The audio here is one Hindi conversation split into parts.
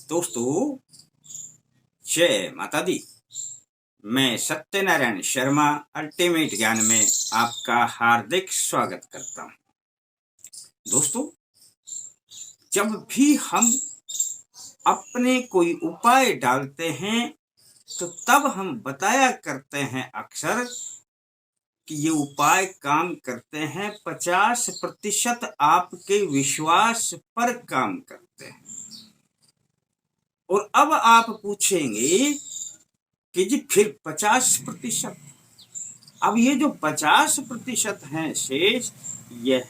दोस्तों, जय माता दी। मैं सत्यनारायण शर्मा अल्टीमेट ज्ञान में आपका हार्दिक स्वागत करता हूं। दोस्तों, जब भी हम अपने कोई उपाय डालते हैं तो तब हम बताया करते हैं अक्सर कि ये उपाय काम करते हैं, 50% आपके विश्वास पर काम करते हैं। और अब आप पूछेंगे कि जी फिर 50%, अब ये जो 50% है शेष, यह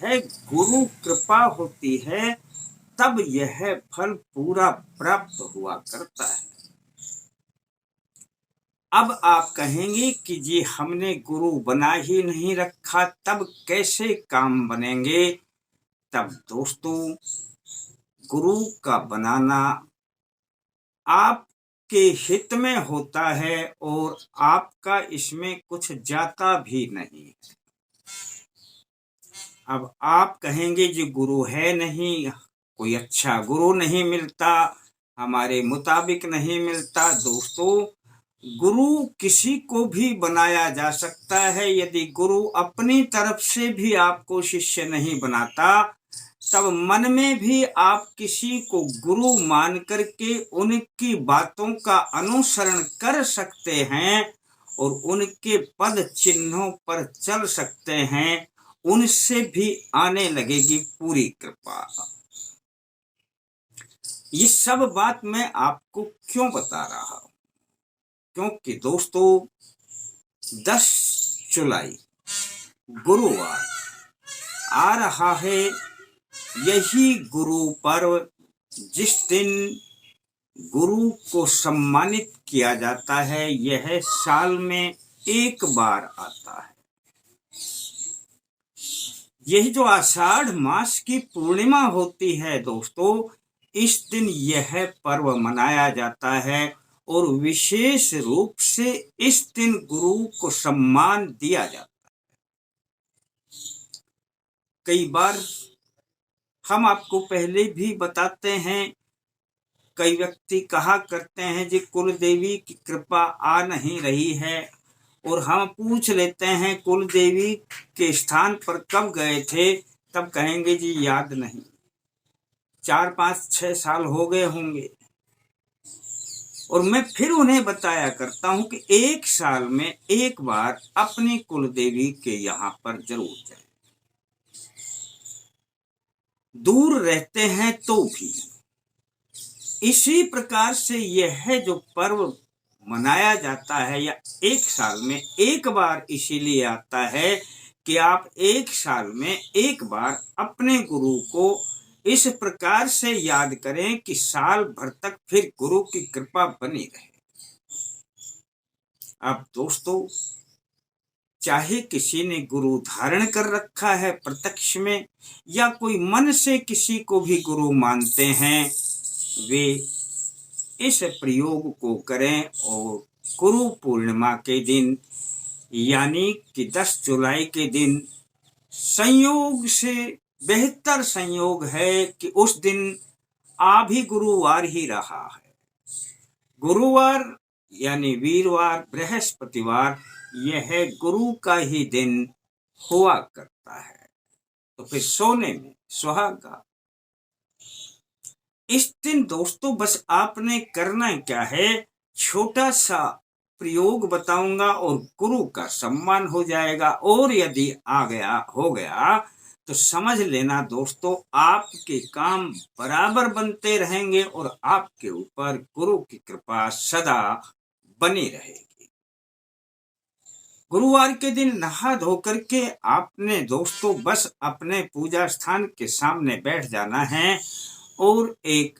गुरु कृपा होती है तब यह फल पूरा प्राप्त हुआ करता है। अब आप कहेंगे कि जी हमने गुरु बना ही नहीं रखा, तब कैसे काम बनेंगे? तब दोस्तों, गुरु का बनाना आपके हित में होता है और आपका इसमें कुछ जाता भी नहीं। अब आप कहेंगे जी गुरु है नहीं, कोई अच्छा गुरु नहीं मिलता, हमारे मुताबिक नहीं मिलता। दोस्तों, गुरु किसी को भी बनाया जा सकता है। यदि गुरु अपनी तरफ से भी आपको शिष्य नहीं बनाता, तब मन में भी आप किसी को गुरु मान करके उनकी बातों का अनुसरण कर सकते हैं और उनके पद चिन्हों पर चल सकते हैं। उनसे भी आने लगेगी पूरी कृपा। ये सब बात मैं आपको क्यों बता रहा हूं? क्योंकि दोस्तों, 10 जुलाई गुरुवार आ रहा है। यही गुरु पर्व, जिस दिन गुरु को सम्मानित किया जाता है, यह साल में एक बार आता है। यही जो आषाढ़ मास की पूर्णिमा होती है दोस्तों, इस दिन यह पर्व मनाया जाता है और विशेष रूप से इस दिन गुरु को सम्मान दिया जाता है। कई बार हम आपको पहले भी बताते हैं, कई व्यक्ति कहा करते हैं जी कुल देवी की कृपा आ नहीं रही है, और हम पूछ लेते हैं कुल देवी के स्थान पर कब गए थे, तब कहेंगे जी याद नहीं, 4, 5, 6 साल हो गए होंगे। और मैं फिर उन्हें बताया करता हूं कि एक साल में एक बार अपनी कुल देवी के यहाँ पर जरूर जाए। दूर रहते हैं तो भी इसी प्रकार से यह जो पर्व मनाया जाता है, या एक साल में एक बार इसीलिए आता है कि आप एक साल में एक बार अपने गुरु को इस प्रकार से याद करें कि साल भर तक फिर गुरु की कृपा बनी रहे। अब दोस्तों, चाहे किसी ने गुरु धारण कर रखा है प्रत्यक्ष में, या कोई मन से किसी को भी गुरु मानते हैं, वे इस प्रयोग को करें और गुरु पूर्णिमा के दिन, यानी कि 10 जुलाई के दिन, संयोग से बेहतर संयोग है कि उस दिन आ भी गुरुवार ही रहा है। गुरुवार यानी वीरवार, बृहस्पतिवार, यह गुरु का ही दिन हुआ करता है। तो फिर सोने में सुहागा। इस दिन दोस्तों बस आपने करना क्या है, छोटा सा प्रयोग बताऊंगा और गुरु का सम्मान हो जाएगा। और यदि हो गया तो समझ लेना दोस्तों, आपके काम बराबर बनते रहेंगे और आपके ऊपर गुरु की कृपा सदा बनी रहेगी। गुरुवार के दिन नहा धो करके आपने दोस्तों बस अपने पूजा स्थान के सामने बैठ जाना है और एक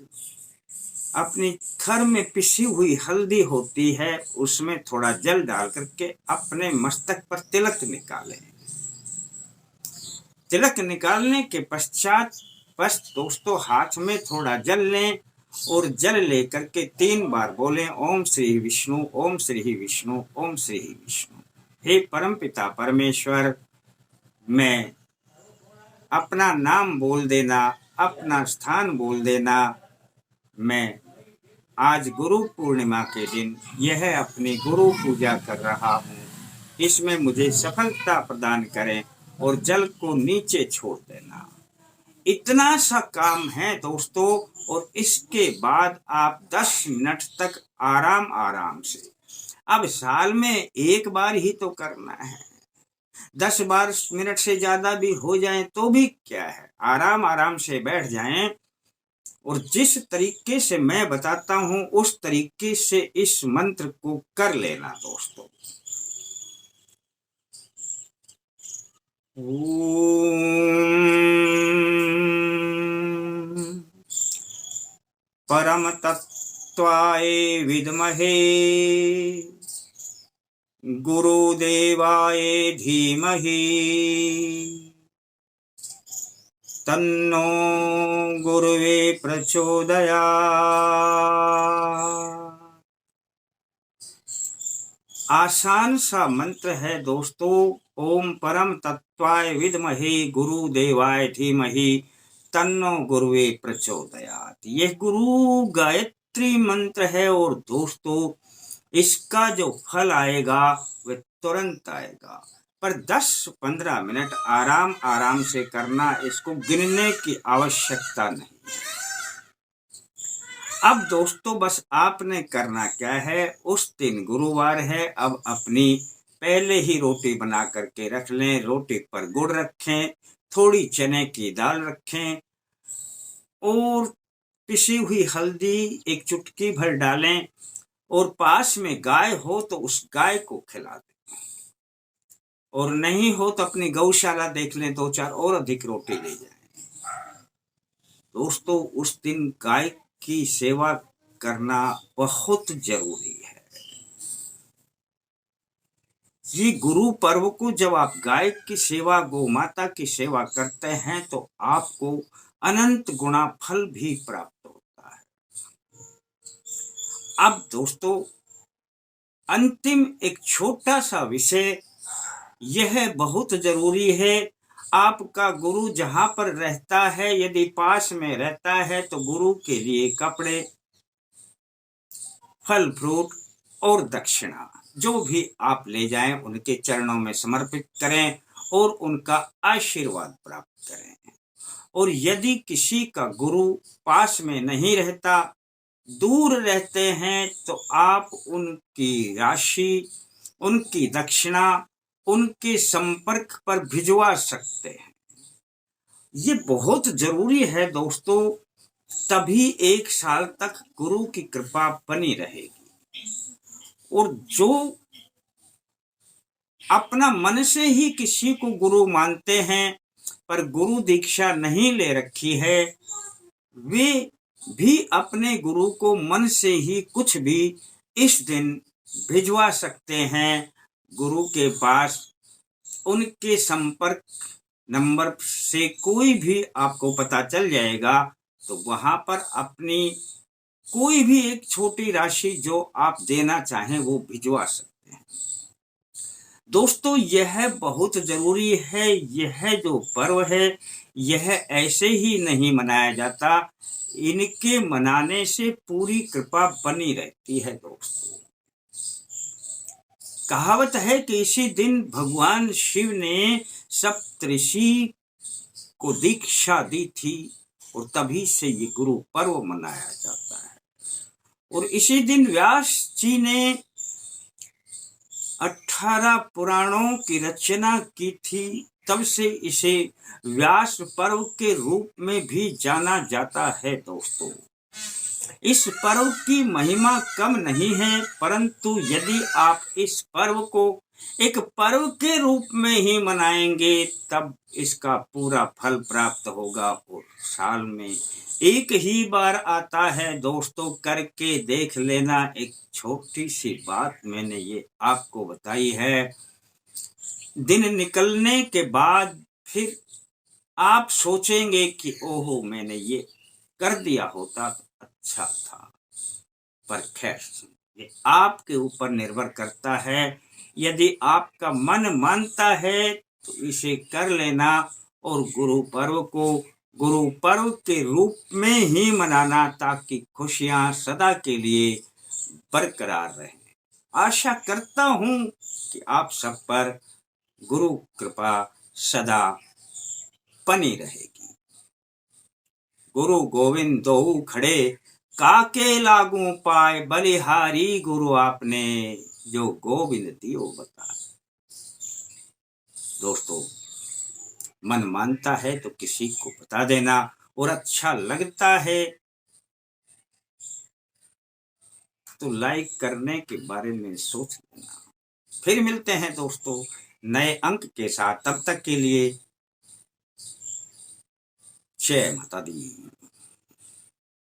अपनी घर में पिसी हुई हल्दी होती है, उसमें थोड़ा जल डाल करके अपने मस्तक पर तिलक निकालें। तिलक निकालने के पश्चात बस दोस्तों हाथ में थोड़ा जल लें और जल लेकर के 3 बार बोलें, ओम श्री विष्णु, ओम श्री विष्णु, ओम श्री विष्णु। हे परमपिता परमेश्वर, मैं अपना नाम बोल देना, अपना स्थान बोल देना, मैं आज गुरु पूर्णिमा के दिन यह अपनी गुरु पूजा कर रहा हूँ, इसमें मुझे सफलता प्रदान करें और जल को नीचे छोड़ देना। इतना सा काम है दोस्तों, और इसके बाद आप 10 मिनट तक आराम आराम से, अब साल में एक बार ही तो करना है, 10-12 मिनट से ज्यादा भी हो जाए तो भी क्या है, आराम आराम से बैठ जाएं और जिस तरीके से मैं बताता हूं उस तरीके से इस मंत्र को कर लेना दोस्तों। परम तत्वाय विद्महे गुरुदेवाय धीमहि तन्नो गुरुवे प्रचोदयात्। आसान सा मंत्र है दोस्तों, ओम परम तत्वाय विद्महे गुरुदेवाय धीमहि तन्नो गुरुवे प्रचोदयात्। यह गुरु गायत्री मंत्र है और दोस्तों इसका जो फल आएगा वह तुरंत आएगा, पर 10-15 मिनट आराम आराम से करना, इसको गिनने की आवश्यकता नहीं। अब दोस्तों बस आपने करना क्या है, उस दिन गुरुवार है, अब अपनी पहले ही रोटी बना करके रख लें, रोटी पर गुड़ रखें, थोड़ी चने की दाल रखें और पिसी हुई हल्दी एक चुटकी भर डालें, और पास में गाय हो तो उस गाय को खिला दें, और नहीं हो तो अपनी गौशाला देख लें, 2-4 और अधिक रोटी ले जाएं। दोस्तों उस दिन गाय की सेवा करना बहुत जरूरी है। ये गुरु पर्व को जब आप गाय की सेवा, गौ माता की सेवा करते हैं तो आपको अनंत गुना फल भी प्राप्त होता है। अब दोस्तों अंतिम एक छोटा सा विषय, यह बहुत जरूरी है। आपका गुरु जहां पर रहता है, यदि पास में रहता है तो गुरु के लिए कपड़े, फल फ्रूट और दक्षिणा जो भी आप ले जाएं उनके चरणों में समर्पित करें और उनका आशीर्वाद प्राप्त करें। और यदि किसी का गुरु पास में नहीं रहता, दूर रहते हैं, तो आप उनकी राशि, उनकी दक्षिणा उनके संपर्क पर भिजवा सकते हैं। ये बहुत जरूरी है दोस्तों, तभी 1 साल तक गुरु की कृपा बनी रहेगी। और जो अपना मन से ही किसी को गुरु मानते हैं पर गुरु दीक्षा नहीं ले रखी है, वे भी अपने गुरु को मन से ही कुछ भी इस दिन भिजवा सकते हैं गुरु के पास। उनके संपर्क नंबर से कोई भी आपको पता चल जाएगा, तो वहां पर अपनी कोई भी एक छोटी राशि जो आप देना चाहें वो भिजवा सकते हैं। दोस्तों यह बहुत जरूरी है। यह जो पर्व है यह ऐसे ही नहीं मनाया जाता, इनके मनाने से पूरी कृपा बनी रहती है दोस्तों। कहावत है कि इसी दिन भगवान शिव ने सप्तऋषि को दीक्षा दी थी और तभी से ये गुरु पर्व मनाया जाता है। और इसी दिन व्यास जी ने 18 पुराणों की रचना की थी, तब से इसे व्यास पर्व के रूप में भी जाना जाता है दोस्तों। इस पर्व की महिमा कम नहीं है, परंतु यदि आप इस पर्व को एक पर्व के रूप में ही मनाएंगे तब इसका पूरा फल प्राप्त होगा। और साल में एक ही बार आता है दोस्तों, करके देख लेना। एक छोटी सी बात मैंने ये आपको बताई है, दिन निकलने के बाद फिर आप सोचेंगे कि ओहो मैंने ये कर दिया होता तो अच्छा था। पर खैर ये आपके ऊपर निर्भर करता है। यदि आपका मन मानता है तो इसे कर लेना और गुरु पर्व को गुरु पर्व के रूप में ही मनाना, ताकि खुशियां सदा के लिए बरकरार रहें। आशा करता हूं कि आप सब पर गुरु कृपा सदा बनी रहेगी। गुरु गोविंद दो खड़े, काके लागू पाए, बलिहारी गुरु आपने, जो गोविंद दियो बता। दोस्तों, मन मानता है तो किसी को बता देना, और अच्छा लगता है तो लाइक करने के बारे में सोच लेना। फिर मिलते हैं दोस्तों नए अंक के साथ, तब तक के लिए जय माता दी।